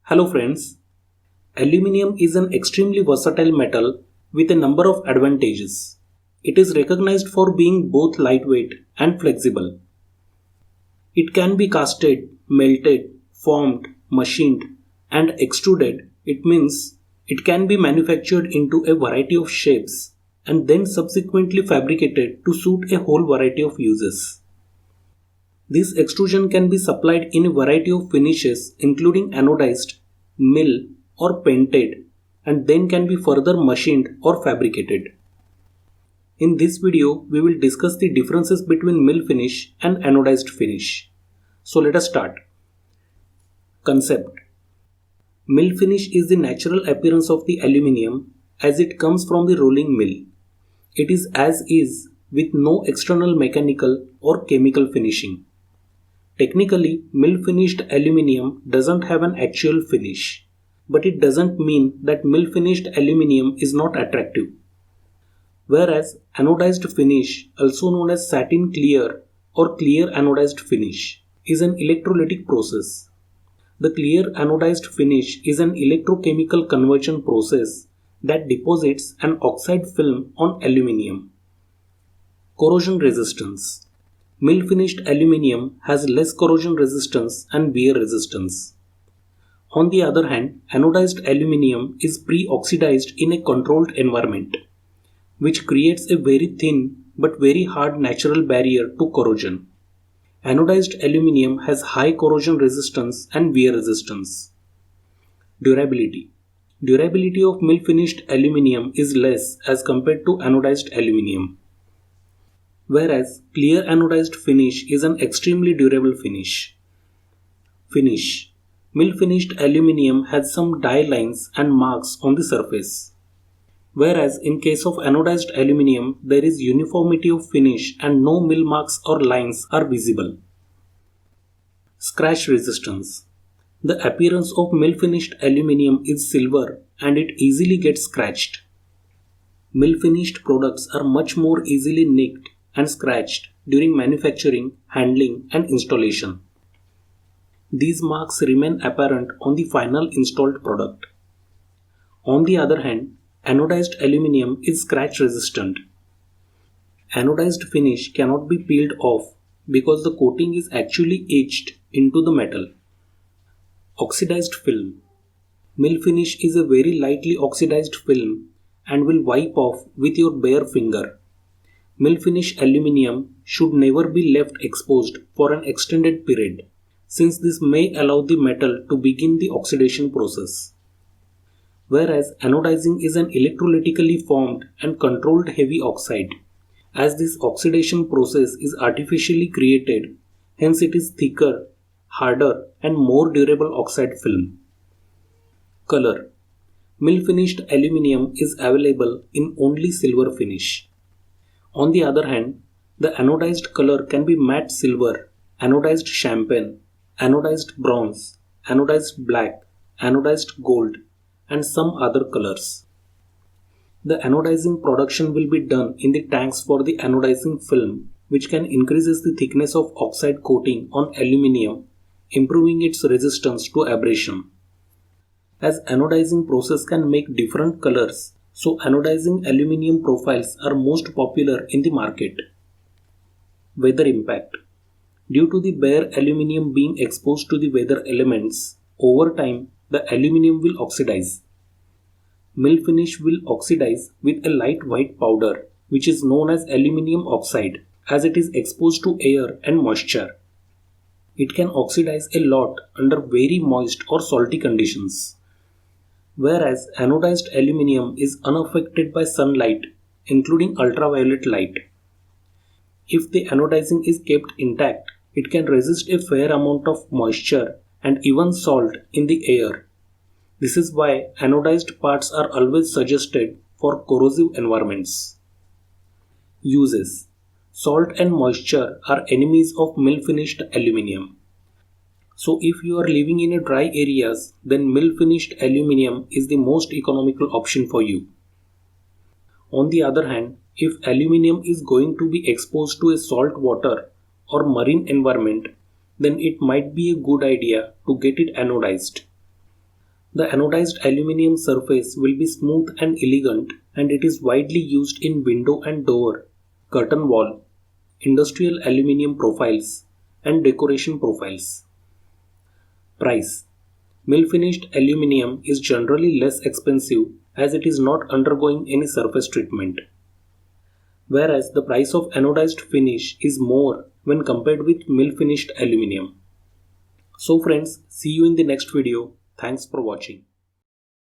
Hello friends, aluminium is an extremely versatile metal with a number of advantages. It is recognized for being both lightweight and flexible. It can be casted, melted, formed, machined, and extruded. It means it can be manufactured into a variety of shapes and then subsequently fabricated to suit a whole variety of uses. This extrusion can be supplied in a variety of finishes including anodized, mill or painted, and then can be further machined or fabricated. In this video, we will discuss the differences between mill finish and anodized finish. So let us start. Concept. Mill finish is the natural appearance of the aluminium as it comes from the rolling mill. It is as is with no external mechanical or chemical finishing. Technically, mill finished aluminium doesn't have an actual finish, but it doesn't mean that mill finished aluminium is not attractive. Whereas anodized finish, also known as satin clear or clear anodized finish, is an electrolytic process. The clear anodized finish is an electrochemical conversion process that deposits an oxide film on aluminium. Corrosion resistance. Mill finished aluminium has less corrosion resistance and wear resistance. On the other hand, anodized aluminium is pre-oxidized in a controlled environment, which creates a very thin but very hard natural barrier to corrosion. Anodized aluminium has high corrosion resistance and wear resistance. Durability. Durability of mill finished aluminium is less as compared to anodized aluminium. Whereas clear anodized finish is an extremely durable finish. Finish. Mill finished aluminium has some dye lines and marks on the surface. Whereas in case of anodized aluminium, there is uniformity of finish and no mill marks or lines are visible. Scratch resistance. The appearance of mill finished aluminium is silver and it easily gets scratched. Mill finished products are much more easily nicked and scratched during manufacturing, handling, and installation. These marks remain apparent on the final installed product. On the other hand, anodized aluminium is scratch resistant. Anodized finish cannot be peeled off because the coating is actually etched into the metal. Oxidized film. Mill finish is a very lightly oxidized film and will wipe off with your bare finger. Mill finish aluminium should never be left exposed for an extended period, since this may allow the metal to begin the oxidation process. Whereas anodizing is an electrolytically formed and controlled heavy oxide, as this oxidation process is artificially created, hence it is thicker, harder and more durable oxide film. Color. Mill finished aluminium is available in only silver finish. On the other hand, the anodized color can be matte silver, anodized champagne, anodized bronze, anodized black, anodized gold, and some other colors. The anodizing production will be done in the tanks for the anodizing film, which can increase the thickness of oxide coating on aluminium, improving its resistance to abrasion. As anodizing process can make different colors, so anodizing aluminium profiles are most popular in the market. Weather impact. Due to the bare aluminium being exposed to the weather elements, over time the aluminium will oxidize. Mill finish will oxidize with a light white powder, which is known as aluminium oxide, as it is exposed to air and moisture. It can oxidize a lot under very moist or salty conditions. Whereas anodized aluminium is unaffected by sunlight, including ultraviolet light. If the anodizing is kept intact, it can resist a fair amount of moisture and even salt in the air. This is why anodized parts are always suggested for corrosive environments. Uses. Salt and moisture are enemies of mill finished aluminium. So if you are living in a dry areas, then mill finished aluminium is the most economical option for you. On the other hand, if aluminium is going to be exposed to a salt water or marine environment, then it might be a good idea to get it anodized. The anodized aluminum surface will be smooth and elegant, and it is widely used in window and door, curtain wall, industrial aluminum profiles, and decoration profiles. Price: mill finished aluminum is generally less expensive as it is not undergoing any surface treatment, whereas the price of anodized finish is more when compared with mill finished aluminum. So friends, see you in the next video. Thanks for watching.